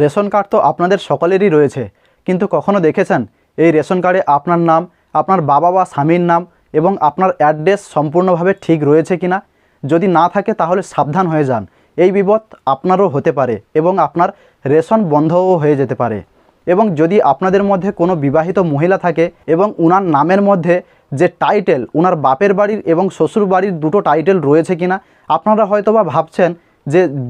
Ration card তো আপনাদের সকলেরই রয়েছে, কিন্তু কখনো দেখেছেন এই রেশন কার্ডে আপনার নাম, আপনার বাবা বা স্বামীর নাম এবং আপনার অ্যাড্রেস সম্পূর্ণভাবে ঠিক রয়েছে কিনা? যদি না থাকে তাহলে সাবধান হয়ে যান, এই বিপদ আপনারও হতে পারে এবং আপনার রেশন বন্ধও হয়ে যেতে পারে। এবং যদি আপনাদের মধ্যে কোনো বিবাহিত মহিলা থাকে এবং উনার নামের মধ্যে যে টাইটেল উনার বাপের বাড়ির এবং শ্বশুর বাড়ির দুটো টাইটেল রয়েছে কিনা, আপনারা হয়তো বা ভাবছেন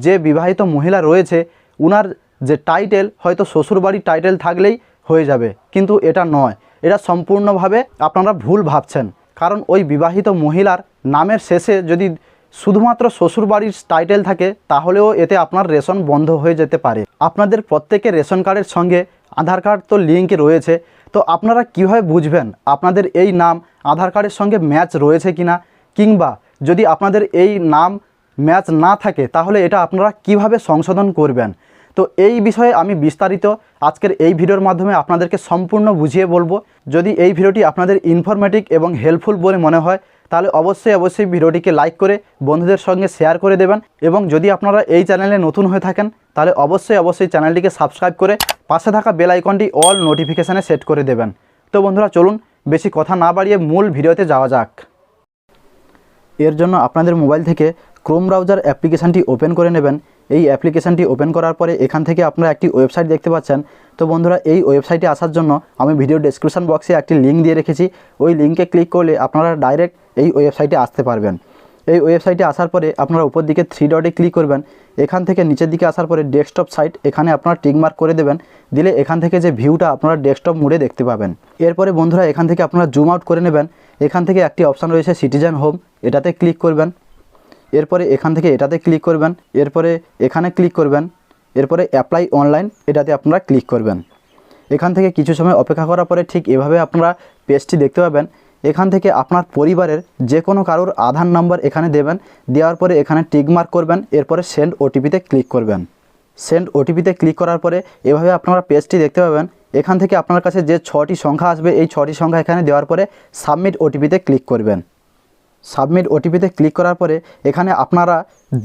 যে বিবাহিত মহিলা রয়েছে উনার যে টাইটেল হয়তো শ্বশুরবাড়ির টাইটেল থাকলেই হয়ে যাবে, কিন্তু এটা নয়। এটা সম্পূর্ণভাবে আপনারা ভুল ভাবছেন, কারণ ওই বিবাহিত মহিলার নামের শেষে যদি শুধুমাত্র শ্বশুরবাড়ির টাইটেল থাকে তাহলেও এতে আপনার রেশন বন্ধ হয়ে যেতে পারে। আপনাদের প্রত্যেকের রেশন কার্ডের সঙ্গে আধার কার্ড তো লিঙ্ক রয়েছে, তো আপনারা কীভাবে বুঝবেন আপনাদের এই নাম আধার কার্ডের সঙ্গে ম্যাচ রয়েছে কিনা, কিংবা যদি আপনাদের এই নাম ম্যাচ না থাকে তাহলে এটা আপনারা কিভাবে সংশোধন করবেন? তো এই বিষয়ে আমি বিস্তারিত আজকের এই ভিডিওর মাধ্যমে আপনাদেরকে সম্পূর্ণ বুঝিয়ে বলবো। যদি এই ভিডিওটি আপনাদের ইনফরমেটিভ এবং হেল্পফুল বলে মনে হয় তাহলে অবশ্যই ভিডিওটিকে লাইক করে বন্ধুদের সঙ্গে শেয়ার করে দেবেন, এবং যদি আপনারা এই চ্যানেলে নতুন হয়ে থাকেন তাহলে অবশ্যই চ্যানেলটিকে সাবস্ক্রাইব করে পাশে থাকা বেল আইকনটি অল নোটিফিকেশানে সেট করে দেবেন। তো বন্ধুরা চলুন বেশি কথা না বাড়িয়ে মূল ভিডিওতে যাওয়া যাক। এর জন্য আপনাদের মোবাইল থেকে ক্রোম ব্রাউজার অ্যাপ্লিকেশানটি ওপেন করে নেবেন। এই অ্যাপ্লিকেশানটি ওপেন করার পরে এখান থেকে আপনারা একটি ওয়েবসাইট দেখতে পাচ্ছেন। তো বন্ধুরা এই ওয়েবসাইটে আসার জন্য আমি ভিডিও ডেসক্রিপশন বক্সে একটি লিঙ্ক দিয়ে রেখেছি, ওই লিঙ্কে ক্লিক করলে আপনারা ডাইরেক্ট এই ওয়েবসাইটে আসতে পারবেন। এই ওয়েবসাইটে আসার পরে আপনারা উপর দিকে 3 ডটে ক্লিক করবেন। এখান থেকে নিচের দিকে আসার পরে ডেস্কটপ সাইট, এখানে আপনারা টিক মার্ক করে দেবেন। দিলে এখান থেকে যে ভিউটা আপনারা ডেস্কটপ মোডে দেখতে পাবেন। এরপরে বন্ধুরা এখান থেকে আপনারা জুম আউট করে নেবেন। এখান থেকে একটি অপশান রয়েছে সিটিজেন হোম, এটাতে ক্লিক করবেন। এরপরে এখান থেকে এটাতে ক্লিক করবেন। এরপরে এখানে ক্লিক করবেন। এরপরে অ্যাপ্লাই অনলাইন, এটাতে আপনারা ক্লিক করবেন। এখান থেকে কিছু সময় অপেক্ষা করার পরে ঠিক এভাবে আপনারা পেজটি দেখতে পাবেন। এখান থেকে আপনার পরিবারের যে কোনো কারোর আধার নাম্বার এখানে দেবেন। দেওয়ার পরে এখানে টিক মার্ক করবেন। এরপরে সেন্ড ওটিপিতে ক্লিক করবেন। সেন্ড ওটিপিতে ক্লিক করার পরে এভাবে আপনারা পেজটি দেখতে পাবেন। এখান থেকে আপনার কাছে যে 6টি সংখ্যা আসবে এই 6টি সংখ্যা এখানে দেওয়ার পরে সাবমিট ওটিপিতে ক্লিক করবেন। সাবমিট ওটিপিতে ক্লিক করার পরে এখানে আপনারা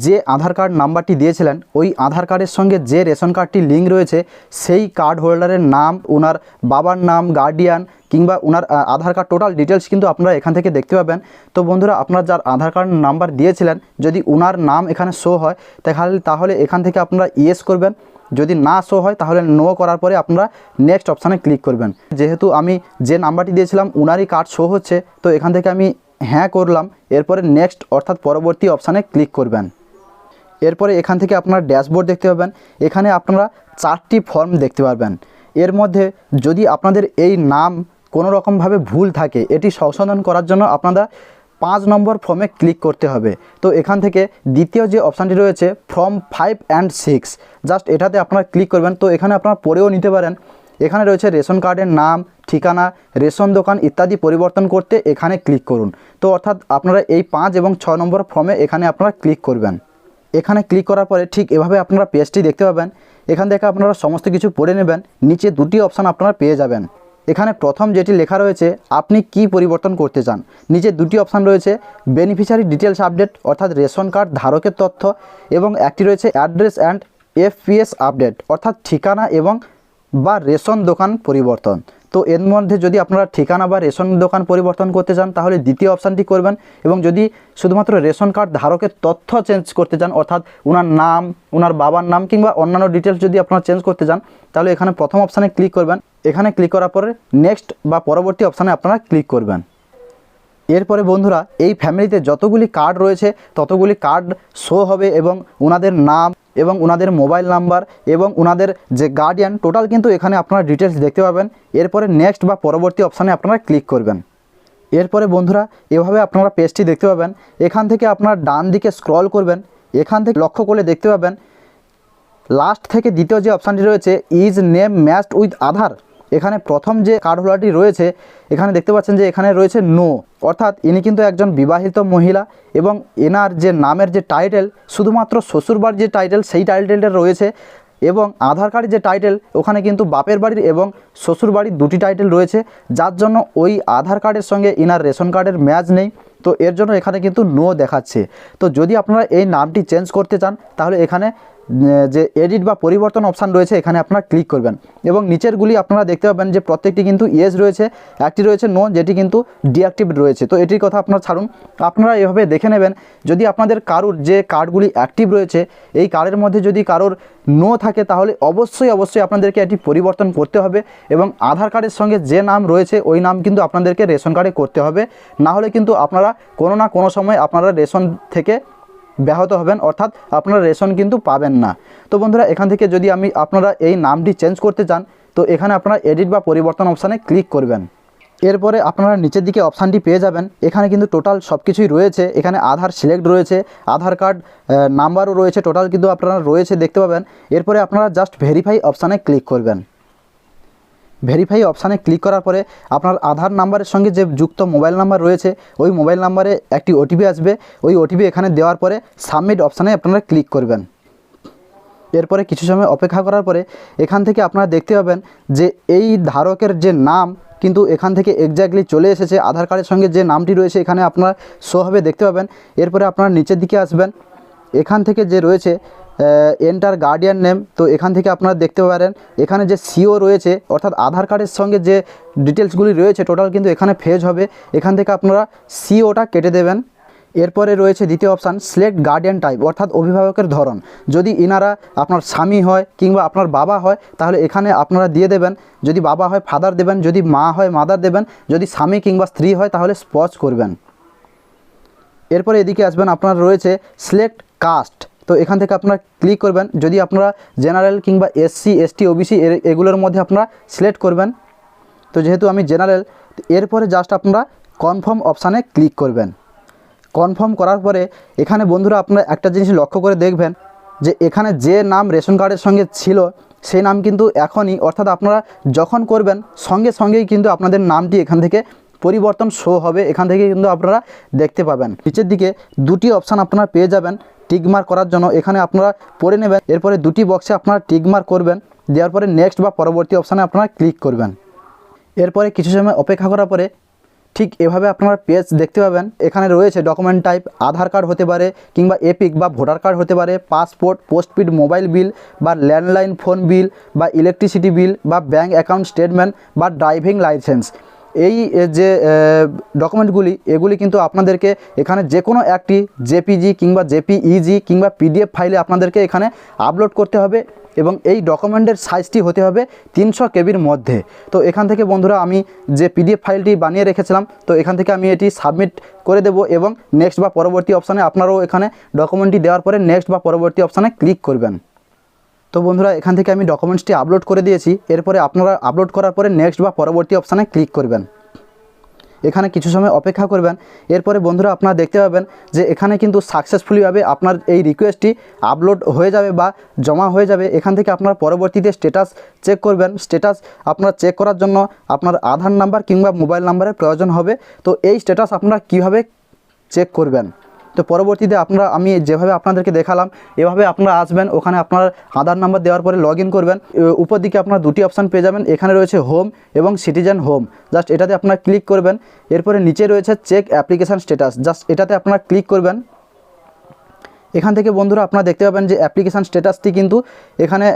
যে আধার কার্ড নাম্বারটি দিয়েছিলেন ওই আধার কার্ডের সঙ্গে যে রেশন কার্ডটি লিঙ্ক রয়েছে সেই কার্ড হোল্ডারের নাম, ওনার বাবার নাম, গার্ডিয়ান কিংবা ওনার আধার কার্ড টোটাল ডিটেলস কিন্তু আপনারা এখান থেকে দেখতে পাবেন। তো বন্ধুরা আপনারা যার আধার কার্ড নাম্বার দিয়েছিলেন যদি ওনার নাম এখানে শো হয় তাহলে এখান থেকে আপনারা ইয়েস করবেন। যদি না শো হয় তাহলে নো করার পরে আপনারা নেক্সট অপশানে ক্লিক করবেন। যেহেতু আমি যে নাম্বারটি দিয়েছিলাম ওনারই কার্ড শো হচ্ছে, তো এখান থেকে আমি হ্যাঁ করলাম। এরপরে নেক্সট অর্থাৎ পরবর্তী অপশানে ক্লিক করবেন। এরপরে এখান থেকে আপনারা ড্যাশবোর্ড দেখতে পাবেন। এখানে আপনারা 4টি ফর্ম দেখতে পারবেন। এর মধ্যে যদি আপনাদের এই নাম কোনো রকমভাবে ভুল থাকে এটি সংশোধন করার জন্য আপনারা 5 নম্বর ফর্মে ক্লিক করতে হবে। তো এখান থেকে দ্বিতীয় যে অপশানটি রয়েছে ফর্ম 5 and 6, জাস্ট এটাতে আপনারা ক্লিক করবেন। তো এখানে আপনারা পড়েও নিতে পারেন। এখানে রয়েছে রেশন কার্ডের নাম, ঠিকানা, রেশন দোকান ইত্যাদি পরিবর্তন করতে এখানে ক্লিক করুন। তো অর্থাৎ আপনারা এই 5 এবং 6 নম্বর ফর্মে এখানে আপনারা ক্লিক করবেন। এখানে ক্লিক করার পরে ঠিক এভাবে আপনারা পেজটি দেখতে পাবেন। এখান থেকে আপনারা সমস্ত কিছু পড়ে নেবেন। নিচে 2টি অপশান আপনারা পেয়ে যাবেন। এখানে প্রথম যেটি লেখা রয়েছে আপনি কি পরিবর্তন করতে চান, নিচে 2টি অপশান রয়েছে বেনিফিশিয়ারি ডিটেলস আপডেট অর্থাৎ রেশন কার্ড ধারকের তথ্য, এবং একটি রয়েছে অ্যাড্রেস অ্যান্ড এফপিএস আপডেট অর্থাৎ ঠিকানা এবং বা রেশন দোকান পরিবর্তন। তো এর মধ্যে যদি আপনারা ঠিকানা বা রেশন দোকান পরিবর্তন করতে চান তাহলে দ্বিতীয় অপশানটি করবেন, এবং যদি শুধুমাত্র রেশন কার্ড ধারকের তথ্য চেঞ্জ করতে চান অর্থাৎ ওনার নাম, ওনার বাবার নাম কিংবা অন্যান্য ডিটেলস যদি আপনারা চেঞ্জ করতে চান তাহলে এখানে প্রথম অপশানে ক্লিক করবেন। এখানে ক্লিক করার পরে নেক্সট বা পরবর্তী অপশানে আপনারা ক্লিক করবেন। এরপরে বন্ধুরা এই ফ্যামিলিতে যতগুলি কার্ড রয়েছে ততগুলি কার্ড শো হবে, এবং ওনাদের নাম এবং ওনাদের মোবাইল নাম্বার এবং ওনাদের যে গার্ডিয়ান টোটাল কিন্তু এখানে আপনারা ডিটেলস দেখতে পাবেন। এরপরে নেক্সট বা পরবর্তী অপশানে আপনারা ক্লিক করবেন। এরপরে বন্ধুরা এভাবে আপনারা পেজটি দেখতে পাবেন। এখান থেকে আপনারা ডান দিকে স্ক্রল করবেন। এখান থেকে লক্ষ্য করলে দেখতে পাবেন লাস্ট থেকে দ্বিতীয় যে অপশানটি রয়েছে ইজ নেম ম্যাচড উইথ আধার। এখানে প্রথম যে কার্ড হোল্ডারটি রয়েছে এখানে দেখতে পাচ্ছেন যে এখানে রয়েছে নো, অর্থাৎ ইনি কিন্তু একজন বিবাহিত মহিলা এবং এনার যে নামের যে টাইটেল শুধুমাত্র শ্বশুরবাড়ির যে টাইটেল সেই টাইটেলটা রয়েছে, এবং আধার কার্ডের যে টাইটেল ওখানে কিন্তু বাপের বাড়ির এবং শ্বশুর বাড়ির 2টি টাইটেল রয়েছে, যার জন্য ওই আধার কার্ডের সঙ্গে ইনার রেশন কার্ডের ম্যাচ নেই। তো এর জন্য এখানে কিন্তু নো দেখাচ্ছে। তো যদি আপনারা এই নামটি চেঞ্জ করতে চান তাহলে এখানে যে এডিট বা পরিবর্তন অপশান রয়েছে এখানে আপনারা ক্লিক করবেন এবং নিচেরগুলি আপনারা দেখতে পাবেন যে প্রত্যেকটি কিন্তু ইয়েস রয়েছে, একটি রয়েছে নো, যেটি কিন্তু ডিঅ্যাক্টিভ রয়েছে। তো এটির কথা আপনারা ছাড়ুন, আপনারা এভাবে দেখে নেবেন যদি আপনাদের কারুর যে কার্ডগুলি অ্যাক্টিভ রয়েছে এই কার্ডের মধ্যে যদি কারোর নো থাকে তাহলে অবশ্যই আপনাদেরকে এটি পরিবর্তন করতে হবে এবং আধার কার্ডের সঙ্গে যে নাম রয়েছে ওই নাম কিন্তু আপনাদেরকে রেশন কার্ডে করতে হবে, না হলে কিন্তু আপনারা কোনো না কোনো সময় আপনারা রেশন থেকে ব্যাহত হবেন, অর্থাৎ আপনারা রেশন কিন্তু পাবেন না। তো বন্ধুরা এখান থেকে যদি আপনারা এই নামটি চেঞ্জ করতে চান তো এখানে আপনারা এডিট বা পরিবর্তন অপশানে ক্লিক করবেন। এরপরে আপনারা নিচের দিকে অপশানটি পেয়ে যাবেন, এখানে কিন্তু টোটাল সব কিছুই রয়েছে। এখানে আধার সিলেক্ট রয়েছে, আধার কার্ড নাম্বারও রয়েছে, টোটাল কিন্তু আপনারা রয়েছে দেখতে পাবেন। এরপরে আপনারা জাস্ট ভেরিফাই অপশানে ক্লিক করবেন। ভেরিফাই অপশানে ক্লিক করার পরে আপনার আধার নাম্বারের সঙ্গে যে যুক্ত মোবাইল নাম্বার রয়েছে ওই মোবাইল নাম্বারে একটি ওটিপি আসবে, ওই ওটিপি এখানে দেওয়ার পরে সাবমিট অপশানে আপনারা ক্লিক করবেন। এরপরে কিছু সময় অপেক্ষা করার পরে এখান থেকে আপনারা দেখতে পাবেন যে এই ধারকের যে নাম কিন্তু এখান থেকে এক্স্যাক্টলি চলে এসেছে, আধার কার্ডের সঙ্গে যে নামটি রয়েছে এখানে আপনারা শো হবে দেখতে পাবেন। এরপরে আপনারা নিচের দিকে আসবেন, এখান থেকে যে রয়েছে এন্টার গার্ডিয়ান নেম, তো এখান থেকে আপনারা দেখতে পারেন এখানে যে সিও রয়েছে অর্থাৎ আধার কার্ডের সঙ্গে যে ডিটেলসগুলি রয়েছে টোটাল কিন্তু এখানে ফেজ হবে, এখান থেকে আপনারা সিওটা কেটে দেবেন। এরপরে রয়েছে দ্বিতীয় অপশান সিলেক্ট গার্ডিয়ান টাইপ অর্থাৎ অভিভাবকের ধরন, যদি ইনারা আপনার স্বামী হয় কিংবা আপনার বাবা হয় তাহলে এখানে আপনারা দিয়ে দেবেন, যদি বাবা হয় ফাদার দেবেন, যদি মা হয় মাদার দেবেন, যদি স্বামী কিংবা স্ত্রী হয় তাহলে স্পজ করবেন। এরপরে এদিকে আসবেন, আপনার রয়েছে সিলেক্ট কাস্ট, তো এখান থেকে আপনারা ক্লিক করবেন, যদি আপনারা জেনারেল কিংবা এসসি এসটি ওবিসি এগুলোর মধ্যে আপনারা সিলেক্ট করবেন, তো যেহেতু আমি জেনারেল। এরপরে জাস্ট আপনারা কনফার্ম অপশানে ক্লিক করবেন। কনফার্ম করার পরে এখানে বন্ধুরা আপনারা একটা জিনিস লক্ষ্য করে দেখবেন যে এখানে যে নাম রেশন কার্ডের সঙ্গে ছিল সেই নাম কিন্তু এখনই অর্থাৎ আপনারা যখন করবেন সঙ্গে সঙ্গেই কিন্তু আপনাদের নামটি এখান থেকে পরিবর্তন শো হবে, এখান থেকে কিন্তু আপনারা দেখতে পাবেন। নিচের দিকে দুটি অপশান আপনারা পেয়ে যাবেন টিকমার্ক করার জন্য, এখানে আপনারা পড়ে নেবেন। এরপরে দুটি বক্সে আপনারা টিকমার্ক করবেন, দেওয়ার পরে নেক্সট বা পরবর্তী অপশানে আপনারা ক্লিক করবেন। এরপরে কিছু সময় অপেক্ষা করার পরে ঠিক এভাবে আপনারা পেজ দেখতে পাবেন, এখানে রয়েছে ডকুমেন্ট টাইপ আধার কার্ড হতে পারে কিংবা এপিক বা ভোটার কার্ড হতে পারে, পাসপোর্ট, পোস্টপেড মোবাইল বিল বা ল্যান্ডলাইন ফোন বিল বা ইলেকট্রিসিটি বিল বা ব্যাঙ্ক অ্যাকাউন্ট স্টেটমেন্ট বা ড্রাইভিং লাইসেন্স। এই যে ডকুমেন্টগুলি এগুলি কিন্তু আপনাদেরকে এখানে যে কোনো একটি জেপিজি কিংবা জেপিইজি কিংবা পিডিএফ ফাইলে আপনাদেরকে এখানে আপলোড করতে হবে এবং এই ডকুমেন্টের সাইজটি হতে হবে 300 কেবির মধ্যে। তো এখান থেকে বন্ধুরা আমি যে পিডিএফ ফাইলটি বানিয়ে রেখেছিলাম তো এখান থেকে আমি এটি সাবমিট করে দেব এবং নেক্সট বা পরবর্তী অপশানে আপনারাও এখানে ডকুমেন্টটি দেওয়ার পরে নেক্সট বা পরবর্তী অপশানে ক্লিক করবেন। তো বন্ধুরা এখান থেকে আমি ডকুমেন্টসটি আপলোড করে দিয়েছি, এরপরে আপনারা আপলোড করার পরে নেক্সট বা পরবর্তী অপশানে ক্লিক করবেন। এখানে কিছু সময় অপেক্ষা করবেন। এরপরে বন্ধুরা আপনারা দেখতে পাবেন যে এখানে কিন্তু সাকসেসফুলিভাবে আপনার এই রিকোয়েস্টটি আপলোড হয়ে যাবে বা জমা হয়ে যাবে। এখান থেকে আপনারা পরবর্তীতে স্ট্যাটাস চেক করবেন। স্ট্যাটাস আপনারা চেক করার জন্য আপনার আধার নাম্বার কিংবা মোবাইল নাম্বারের প্রয়োজন হবে। তো এই স্ট্যাটাস আপনারা কীভাবে চেক করবেন, তো পরবর্তীতে আমি যেভাবে আপনাদেরকে দেখালাম এভাবে আপনারা আসবেন, ওখানে আপনার আধার নাম্বার দেওয়ার পরে লগ ইন করবেন। উপর দিকে আপনারা দুটি অপশান পেয়ে যাবেন, এখানে রয়েছে হোম এবং সিটিজেন হোম, জাস্ট এটাতে আপনারা ক্লিক করবেন। এরপরে নিচে রয়েছে চেক অ্যাপ্লিকেশান স্ট্যাটাস, জাস্ট এটাতে আপনারা ক্লিক করবেন। এখান থেকে বন্ধুরা আপনারা দেখতে পাবেন যে অ্যাপ্লিকেশান স্ট্যাটাসটি কিন্তু এখানে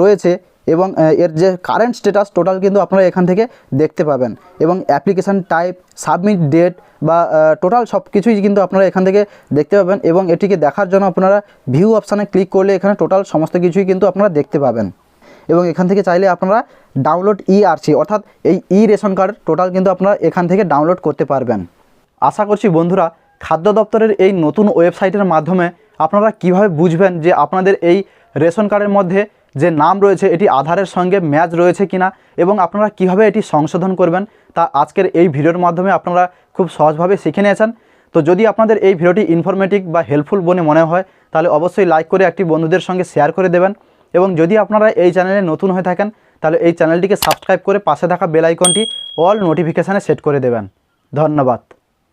রয়েছে এবং এর যে কারেন্ট স্ট্যাটাস টোটাল কিন্তু আপনারা এখান থেকে দেখতে পাবেন এবং অ্যাপ্লিকেশান টাইপ, সাবমিট ডেট বা টোটাল সব কিছুই কিন্তু আপনারা এখান থেকে দেখতে পাবেন এবং এটিকে দেখার জন্য আপনারা ভিউ অপশানে ক্লিক করলে এখানে টোটাল সমস্ত কিছুই কিন্তু আপনারা দেখতে পাবেন এবং এখান থেকে চাইলে আপনারা ডাউনলোড ইআরসি অর্থাৎ এই রেশন কার্ড টোটাল কিন্তু আপনারা এখান থেকে ডাউনলোড করতে পারবেন। আশা করছি বন্ধুরা খাদ্য দপ্তরের এই নতুন ওয়েবসাইটের মাধ্যমে আপনারা কিভাবে বুঝবেন যে আপনাদের এই রেশন কার্ডের মধ্যে যে নাম রয়েছে এটি আধারের সঙ্গে ম্যাচ রয়েছে কিনা এবং আপনারা কিভাবে এটি সংশোধন করবেন তা আজকের এই ভিডিওর মাধ্যমে আপনারা খুব সহজভাবে শিখে নিয়েছেন। তো যদি আপনাদের এই ভিডিওটি ইনফরমেটিভ বা হেল্পফুল বলে মনে হয় তাহলে অবশ্যই লাইক করে একটি বন্ধুদের সঙ্গে শেয়ার করে দেবেন এবং যদি আপনারা এই চ্যানেলে নতুন হয়ে থাকেন তাহলে এই চ্যানেলটিকে সাবস্ক্রাইব করে পাশে থাকা বেল আইকনটি অল নোটিফিকেশানে সেট করে দেবেন। ধন্যবাদ।